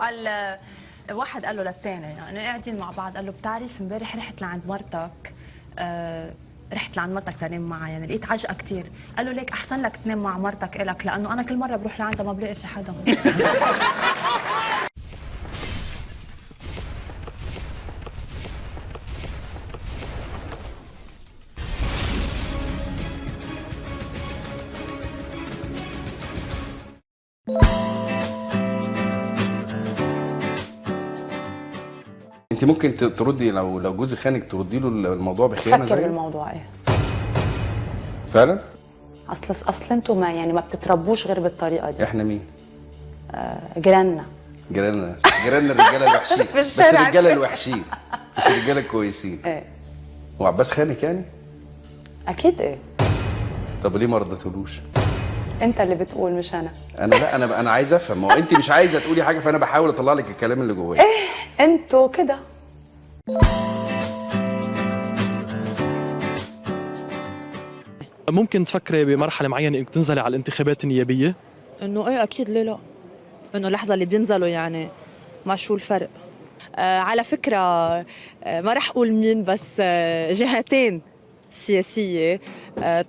قال واحد قال له للثاني يعني قاعدين مع بعض، قال له بتعرف امبارح رحت لعند مرتك، رحت لعند مرتك تنام معها، يعني لقيت عجقه كثير. قال له ليك احسن لك تنام مع مرتك الك، لانه انا كل مره بروح لعندها ما بلاقي في حدا. انت ممكن تردي لو جوزك خانك تردي له الموضوع بخيانه فكر زي بالموضوع ايه فعلا. اصل انتوا ما يعني ما بتتربوش غير بالطريقه دي. احنا مين؟ جيراننا الرجاله الوحشين بس الرجاله الوحشين مش الرجاله الكويسين. ايه وعباس خانك يعني؟ اكيد ايه. طب ليه ما ردتولوش؟ انت اللي بتقول مش انا. لا انا عايز افهم. ما هو انت مش عايزه تقولي حاجه فانا بحاول اطلع لك الكلام اللي جوايا. ايه انتوا كده. ممكن تفكري بمرحله معينه انك تنزلي على الانتخابات النيابيه؟ انه ايه اكيد ليه لا. انه اللحظه اللي بينزلوا يعني ما شو الفرق. على فكره ما رح اقول مين بس جهتين سياسيه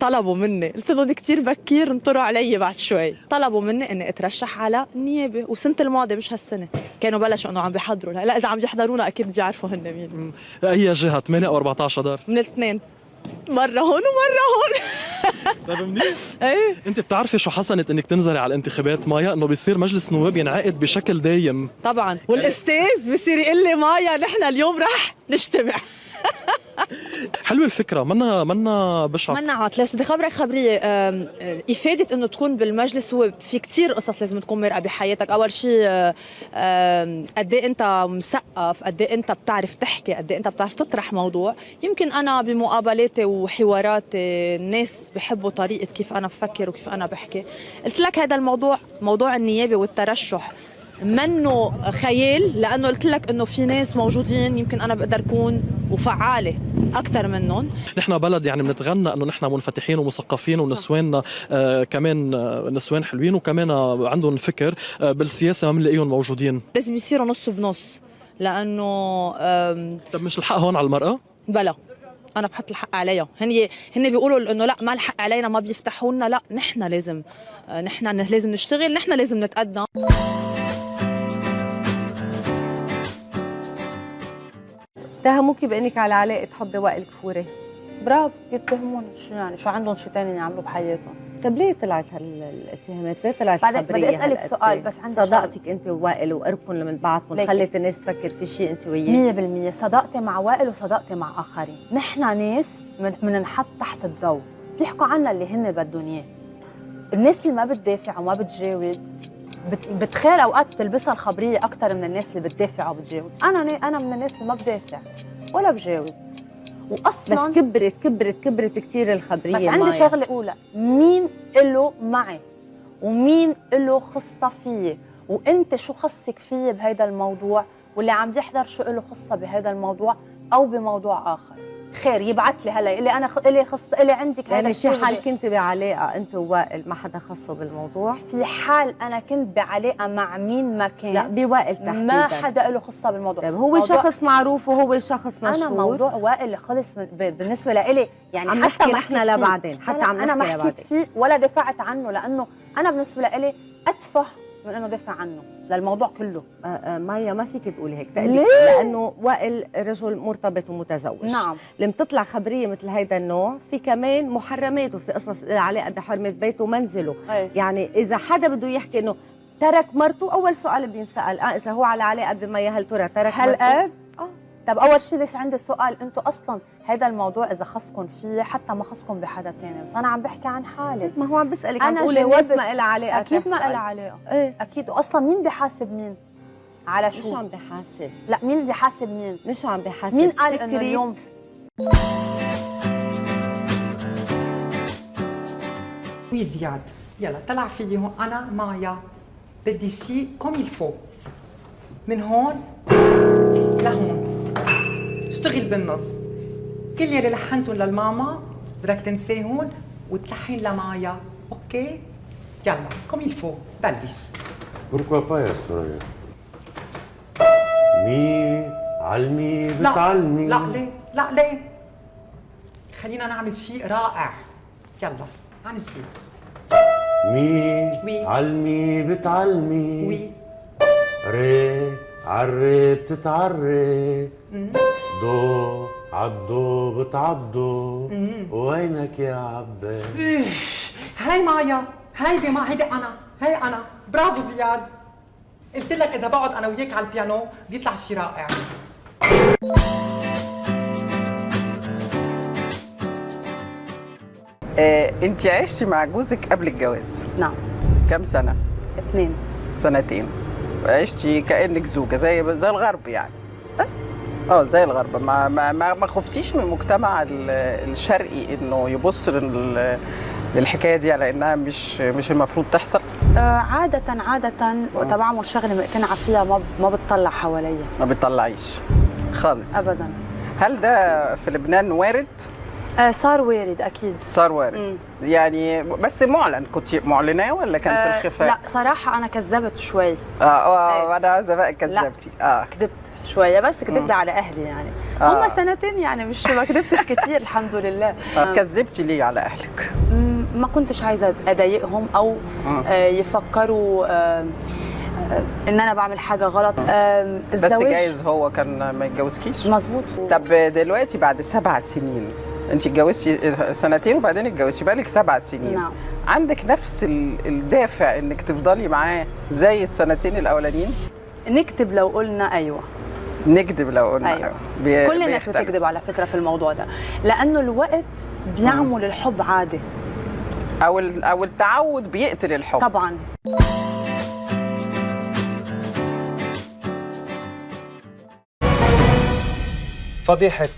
طلبوا مني، قلت لهم كثير بكير انطروا علي بعد شوي، طلبوا مني اني اترشح على النيابه، وسنه الماضيه مش هالسنه كانوا بلشوا انه عم بيحضروا لها. لا اذا عم يحضرونا اكيد بيعرفوا هن مين. اي جهه 8 او 14 دار؟ من الاثنين، مره هون ومره هون. طيب منيح. ايه انت بتعرفي شو حسنت انك تنزلي على الانتخابات مايا؟ انه بيصير مجلس نواب ينعقد بشكل دايم. طبعا، والاستاذ بصير يقول لي مايا نحن اليوم رح نجتمع. حلوه الفكره، منا بشعه، منا عاطله. بس بدي خبرك خبريه افاده انه تكون بالمجلس. هو في كتير قصص لازم تكون مرقه بحياتك. اول شيء قد ايه انت مثقف، قد ايه انت بتعرف تحكي، قد ايه انت بتعرف تطرح موضوع. يمكن انا بمقابلاتي وحواراتي الناس بحبوا طريقه كيف انا بفكر وكيف انا بحكي. قلت لك هذا الموضوع، موضوع النيابه والترشح منه خيال، لانه قلت لك انه في ناس موجودين يمكن انا بقدر اكون وفعاله اكثر منهم. نحن بلد يعني بنتغنى انه نحن منفتحين ومثقفين ونسواننا كمان نسوان حلوين وكمان عندهم فكر. بالسياسه ما بنلاقيهم موجودين. لازم يصيروا نص بنص، لانه طب مش الحق هون على المراه؟ بلا، انا بحط الحق عليها. هن بيقولوا انه لا ما الحق علينا، ما بيفتحوا لنا. لا نحن لازم نشتغل، نحن لازم نتقدم. اتهموكي بانك على علاقه حب وائل كفوري. برافو، يتهموني شو يعني؟ شو عندهم شيء ثاني يعملوا بحياتهم؟ طب ليه طلعت هالاتهامات؟ ليه طلعت بعدين خبريه؟ بدي اسالك سؤال بس. عندي صداقتك انت ووائل وقربكم من بعضكم خلت الناس تفكر في شيء انت وياه؟ 100% صداقتي مع وائل وصداقتي مع اخرين. نحن ناس بننحط تحت الضوء، بيحكوا عنا اللي هن بدهم اياه. الناس اللي ما بتدافع وما بتجاوب بتخيل اوقات بتلبسها الخبريه اكثر من الناس اللي بتدافع وبتجاوب. انا من الناس اللي ما بدافع ولا بجاوب. واصلا بس كبرت كثير الخبريه. بس عندي شغله اولى، مين له معي ومين له خصه فيي، وانت شو خصك فيي بهذا الموضوع، واللي عم يحضر شو له خصه بهذا الموضوع او بموضوع اخر. خير يبعث لي هلا اللي انا لي خص اللي عندك هذا الشيء. يعني في حال كنت بعلاقه انت ووائل ما حدا خصه بالموضوع؟ في حال انا كنت بعلاقه مع مين ما كان، لا بوائل تحديدا ما حدا له خصه بالموضوع. طيب هو شخص معروف وهو شخص مشهور. انا موضوع وائل خلص بالنسبه لإلي يعني. عم نحكي نحن لبعدين، حتى عم انا نحكي ما حكيت فيه ولا دفعت عنه، لانه انا بالنسبه لإلي اتفه من انه دافع عنه للموضوع كله. مايا ما فيك تقولي هيك لانه وائل رجل مرتبط ومتزوج. نعم. لما تطلع خبريه مثل هيدا النوع في كمان محرمات وفي قصص علاقه بحرمه بيته ومنزله. يعني اذا حدا بده يحكي انه ترك مرته، اول سؤال بينسال اذا هو على علاقه بمايا هل ترى ترك مرته؟ طب اول شيء ليش عندي سؤال، انتم اصلا هذا الموضوع اذا خصكم فيه حتى ما خصكم بحدا ثاني، بس انا عم بحكي عن حالي. ما هو عم بسالك، انا عم تقولي الناس ما لها علاقه. اكيد ما لها علاقه. ايه اكيد. واصلا مين بحاسب مين على شو؟ مش عم بحاسب. لا مين بحاسب مين؟ مش عم بحاسب. مين قال انه اليوم وي زياد يلا طلع فيي هون. انا مايا بدي شيء كوم يلفو، من هون لهون، اشتغل بالنص. كل يلي لحنتهم للماما بدك تنساهن وتلحن لمايا، اوكي؟ يلا كوم يلفو بلش. Pourquoi pas يا سوريا؟ علمي لا بتعلمي. لا ليه؟ لا ليه؟ خلينا نعمل شيء رائع. يلا عن جديد. مي وي. علمي بتعلمي. وي. ري عالري بتتعري. دو عالدو بتعضو. وينك يا عباس؟ هاي مايا، هيدي ما هيدي انا، هي انا، برافو زياد. قلت لك اذا بقعد انا وياك على البيانو بيطلع شيء رائع. انت عشتي مع جوزك قبل الجواز نعم. كم سنة؟ 2 سنتين. عشتي كأنك زوجة زي الغرب يعني. زي الغرب. ما خفتيش من المجتمع الشرقي انه يبص للحكايه دي على انها مش المفروض تحصل؟ عادة وقت بعمل شغلة مقتنعة فيها ما بتطلع حواليا. ما بتطلعيش خالص؟ أبدا. هل ده في لبنان وارد؟ صار وارد أكيد. صار وارد. يعني بس معلن، كنت معلناه ولا كان في الخفاء؟ لا صراحة أنا كذبت شوي. أنا عايزة بقى كذبتي. كذبت شوية بس كذبت على أهلي يعني. هم 2 سنين يعني مش ما كذبتش كتير الحمد لله. كذبتي ليه على أهلك؟ ما كنتش عايزة أضايقهم أو يفكروا ان انا بعمل حاجه غلط. بس جايز هو كان ما يتجوزكيش. مظبوط. طب دلوقتي بعد 7 سنين انت اتجوزتي 2 وبعدين اتجوزتي بقالك 7 سنين. نعم. عندك نفس الدافع انك تفضلي معاه زي ال2 الاولانيين؟ نكتب لو قلنا ايوه. نكذب لو قلنا أيوة. كل الناس بتكذب على فكره في الموضوع ده، لانه الوقت بيعمل الحب عادي او التعود بيقتل الحب. طبعا. فضيحة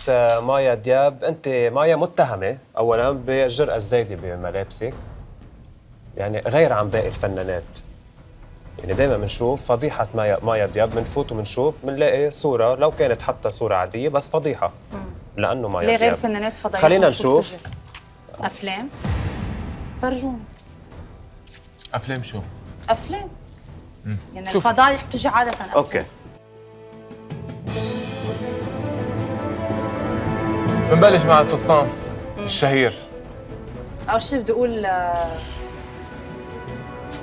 مايا دياب، أنت مايا متهمة أولاً بالجرأة الزايدة بملابسك، يعني غير عن باقي الفنانات. يعني دائما بنشوف فضيحة مايا دياب، بنفوت وبنشوف بنلاقي صورة لو كانت حتى صورة عادية بس فضيحة. لأنه مايا ليه دياب. غير فنانات فضائية؟ خلينا نشوف أفلام. فرجونا. أفلام شو؟ أفلام. يعني الفضايح بتجي عادة أفلام. أوكي. بنبلش مع الفستان الشهير. أول شيء بدي أقول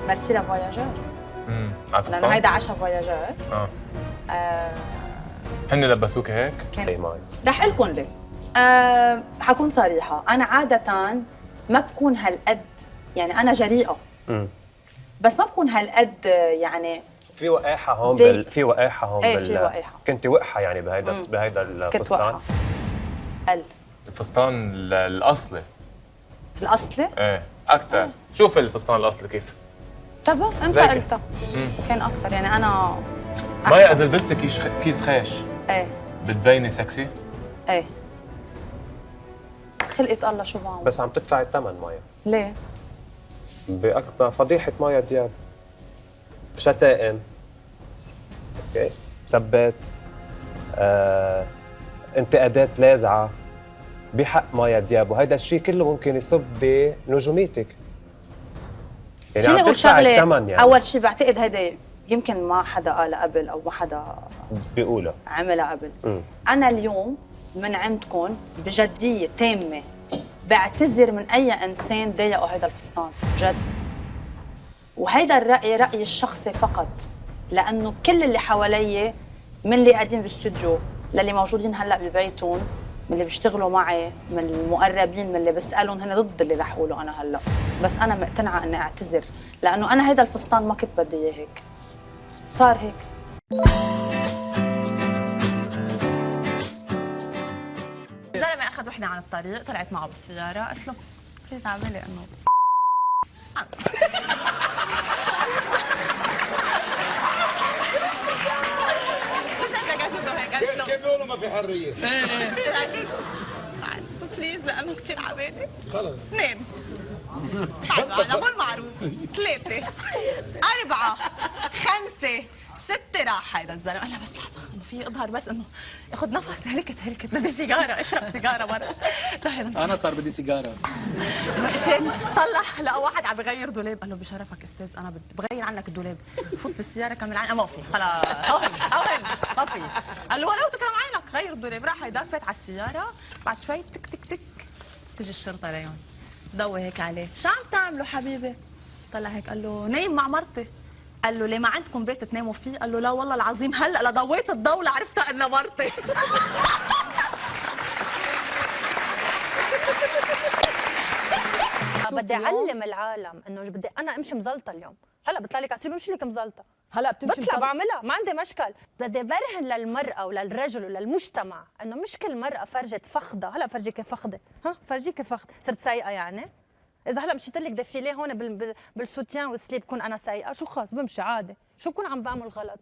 ميرسي لفواياجور. على الفستان؟ لأنه هيدا 10 فواياجور. هن لبسوك هيك؟ رح أقول لكم ليه. حكون صريحة، أنا عادة ما بكون هالقد، يعني أنا جريئة. بس ما بكون هالقد يعني. في وقاحة هون في وقاحة هون في وقاحة. كنتي وقحة يعني بهيدا الفستان؟ الفستان الأصلي. الأصلي؟ ايه أكثر. شوف الفستان الأصلي كيف. طبعا أنت قلتها. كان أكثر يعني أنا. مايا إذا لبستي كيس خيش ايه بتبيني سكسي؟ ايه. خلقت الله شو بعمل. بس عم تدفعي الثمن مايا. ليه؟ بأكبر فضيحة مايا دياب. شتائم. اوكي. سبات. انتقادات لاذعة بحق مايا دياب، وهيدا الشيء كله ممكن يصب بنجوميتك. يعني عم تدفعي الثمن يعني. أول شيء بعتقد هيدا يمكن ما حدا قالها قبل أو ما حدا بيقولها عملها قبل. أنا اليوم من عندكم بجدية تامة بعتذر من أي إنسان ضايقه هيدا الفستان جد. وهيدا الرأي رأيي الشخصي فقط، لأنه كل اللي حوالي من اللي قاعدين بالاستوديو للي موجودين هلا ببيتهم، من اللي بيشتغلوا معي، من المقربين، من اللي بسألهم، هن ضد اللي رح أقوله أنا هلا. بس أنا مقتنعة إني أعتذر، لأنه أنا هيدا الفستان ما كنت بدي إياه هيك، صار هيك. زلمه اخذ وحده عن الطريق، طلعت معه بالسياره، قلت له في تعملي انه كيف بيقولوا ما في حريه؟ بليز لانه كثير عبالي. خلص 2 هذا مو المعروف. 3 4 5 6 راح هيدا الزلمه. قال لها بس لحظه انه في اظهر بس انه ياخذ نفس. هلكت بدي سيجاره، اشرب سيجاره مره. انا صار بدي سيجاره. طلع لقى واحد عم بغير دولاب، قال له بشرفك استاذ انا بغير عنك الدولاب. فوت بالسياره كمل عين. ما في خلاص هون ما في. قال له ولو تكرم عينك غير الدولاب، راح هيدا فات على السياره، بعد شوي تك تك تك تجي الشرطه ليون، ضوي هيك عليه، شو عم تعملوا حبيبي؟ طلع هيك قال له نايم مع مرتي. قال له ليه ما عندكم بيت تناموا فيه؟ قال له لا والله العظيم هلا لضويت الضوء عرفتها انها مرتي. بدي اعلم العالم انه بدي انا امشي مزلطه اليوم. هلا بطلع لك عصير بمشي لك مزلطه. هلا بتمشي بطلع بعملها، ما عندي مشكل. بدي برهن للمراه وللرجل وللمجتمع انه مش كل مراه فرجت فخده. هلا فرجيك فخده، ها فرجيك فخده. صرت سايقه يعني؟ اذا هلا مشيت لك دفيليه هون بالسوتيان والسليب بكون انا سايقه؟ شو خاص بمشي عادي. شو بكون عم بعمل غلط؟